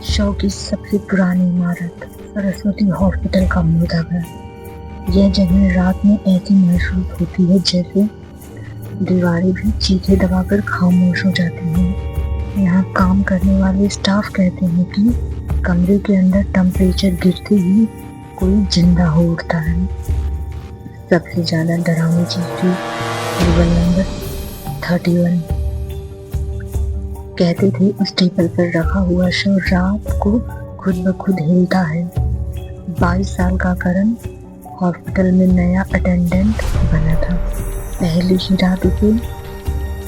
Show की सबसे पुरानी इमारत सरस्वती हॉस्पिटल का मुर्दाघर। यह जगह रात में ऐसी महसूस होती है जैसे दीवारें भी चीखें दबाकर खामोश हो जाती हैं। यहाँ काम करने वाले स्टाफ कहते हैं कि कमरे के अंदर टेम्परेचर गिरते ही कोई जिंदा हो उठता है। सबसे ज्यादा डरावनी चीज थी टेबल नंबर 31। कहते थे उस टेबल पर रखा हुआ शव रात को खुद ब खुद हिलता है। 22 साल का करण हॉस्पिटल में नया अटेंडेंट बना था। पहली ही रात उसे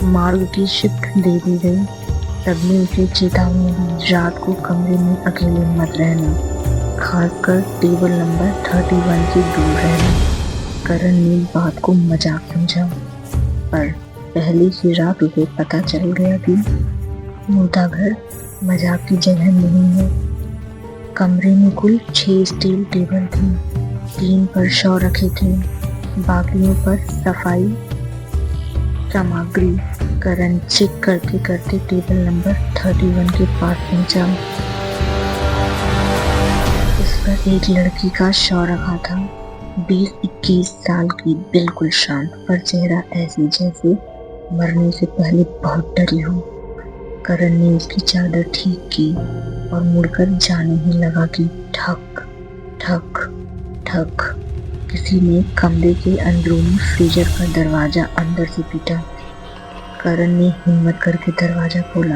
मार्ग की शिफ्ट दे दी गई। सबने उसे चेतावनी दी, रात को कमरे में अकेले मत रहना, खासकर टेबल नंबर 31 से दूर रहना। करण ने बात को मजाक समझा, पर पहली ही रात उसे पता चल गया कि मुर्दाघर मजाक की जगह नहीं है। कमरे में कुल 6 स्टील टेबल थे। 3 पर शव रखे थे, बाकियों पर सफाई सामग्री। करण चेक करते करते टेबल नंबर 31 के पास पहुंचा। उस पर एक लड़की का शव रखा था। 20-21 साल की, बिल्कुल शांत, पर चेहरा ऐसे जैसे मरने से पहले बहुत डरी हो। करण ने उसकी चादर ठीक की और मुड़कर जाने ही लगा कि ठक ठक ठक किसी ने कमरे के अंदरूनी फ्रीजर का दरवाजा अंदर से पीटा। करण ने हिम्मत करके दरवाजा खोला।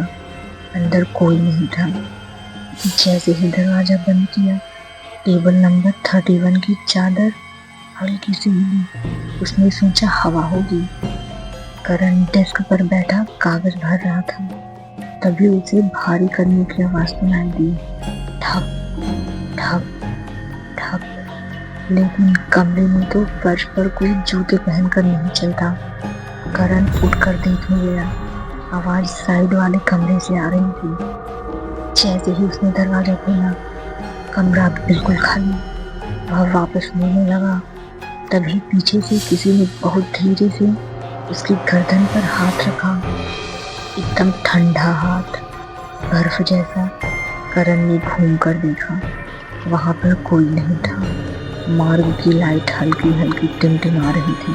अंदर कोई नहीं था। जैसे ही दरवाजा बंद किया, टेबल नंबर 31 की चादर हल्की सी हिली। उसने सोचा हवा होगी। करण डेस्क पर बैठा कागज भर रहा था, तभी उसे भारी कदमों की आवाज सुनाई दी। ठप ठप ठप। लेकिन कमरे में तो फर्श पर कोई जूते पहनकर नहीं चलता। करण उठकर देखने गया। आवाज साइड वाले कमरे से आ रही थी। जैसे ही उसने दरवाजा खोला, कमरा बिल्कुल खाली। वह वापस मुड़ने लगा, तभी पीछे से किसी ने बहुत धीरे से उसकी गर्दन पर हाथ रखा, एकदम ठंडा हाथ, बर्फ जैसा। करण ने घूम कर देखा, वहां पर कोई नहीं था। मार्ग की लाइट हल्की हल्की टिमटिमा रही थी।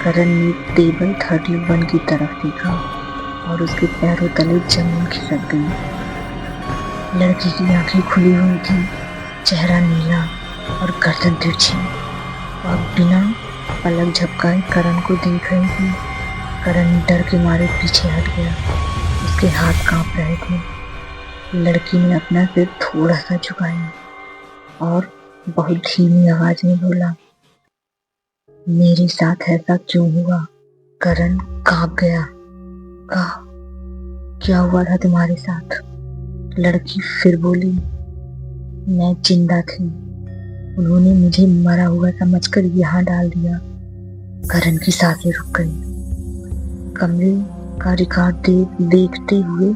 करण ने टेबल 31 की तरफ देखा और उसके पैरों तले जमीन खिसक गई। लड़की की आंखें खुली हुई थी, चेहरा नीला और गर्दन तिरछी। वह बिना पलक झपकाए करण को देख रही थी। करण डर के मारे पीछे हट गया। उसके हाथ कांप रहे थे। लड़की ने अपना सिर थोड़ा सा झुकाया और बहुत धीमी आवाज में बोला, मेरे साथ ऐसा क्यों हुआ? करण कांप गया। कहा, क्या हुआ था तुम्हारे साथ? लड़की फिर बोली, मैं जिंदा थी, उन्होंने मुझे मरा हुआ समझकर यहाँ डाल दिया। करण की सांसें रुक गई। कमरे का रिकॉर्ड देखते हुए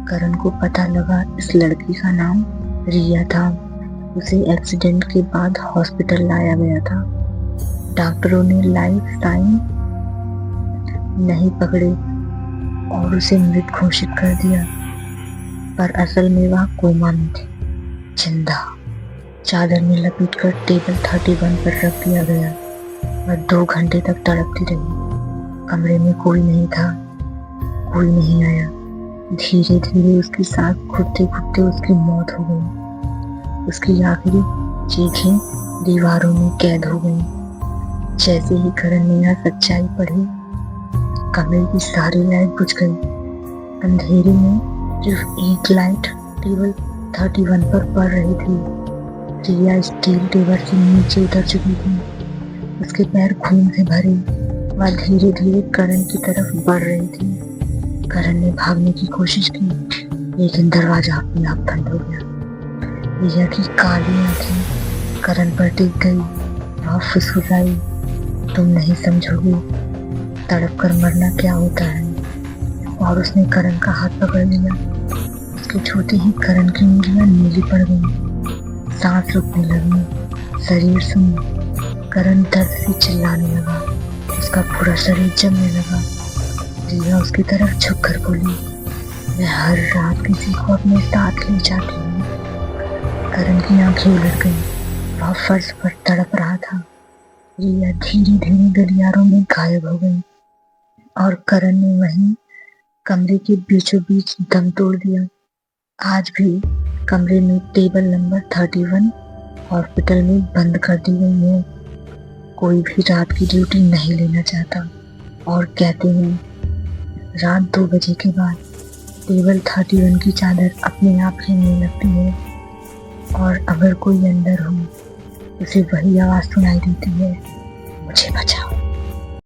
करण को पता लगा इस लड़की का नाम रिया था। उसे एक्सीडेंट के बाद हॉस्पिटल लाया गया था। डॉक्टरों ने लाइफ साइन नहीं पकड़े और उसे मृत घोषित कर दिया, पर असल में वह कोमा में थी, जिंदा। चादर में लपेटकर टेबल 31 पर रख दिया गया। वह 2 घंटे तक तड़पती रही। कमरे में कोई नहीं था, कोई नहीं आया। धीरे धीरे उसकी सांस घुटते घुटते उसकी मौत हो गई। उसकी आखिरी चीखें दीवारों में कैद हो गई। जैसे ही करण ने यह सच्चाई पढ़ी, कमरे की सारी लाइट बुझ गई। अंधेरे में सिर्फ एक लाइट टेबल 31 पर पड़ रही थी। रिया स्टील टेबल से नीचे उतर चुकी थी। उसके पैर खून से भरे। वह धीरे धीरे करण की तरफ बढ़ रही थी। करण ने भागने की कोशिश की, लेकिन दरवाजा अपने आप बंद हो गया। रिया की काली आंखें करण पर टिक गई। वह फुसफुसाई, तुम नहीं समझोगे तड़प कर मरना क्या होता है। और उसने करण का हाथ पकड़ लिया। उसके छूते ही करण की उंगलियां नीली पड़ गई। सांस रुकने लगी, शरीर सुन। करण दर्द से चिल्लाने लगा। उसका पूरा शरीर जमने लगा। रिया उसकी तरफ झुककर बोली, मैं हर रात किसी को अपने साथ ले जाती हूँ। करण की आंखें उलट गई। वह फर्श पर तड़प रहा था। रिया धीरे धीरे गलियारों में गायब हो गई और करण ने वहीं कमरे के बीचों बीच दम तोड़ दिया। आज भी कमरे में टेबल नंबर 31 हॉस्पिटल में बंद कर दी गई है। कोई भी रात की ड्यूटी नहीं लेना चाहता और कहते हैं रात 2 बजे के बाद टेबल 31 की चादर अपने आप हिलने लगती है और अगर कोई अंदर हो उसे वही आवाज सुनाई देती है, मुझे बचाओ।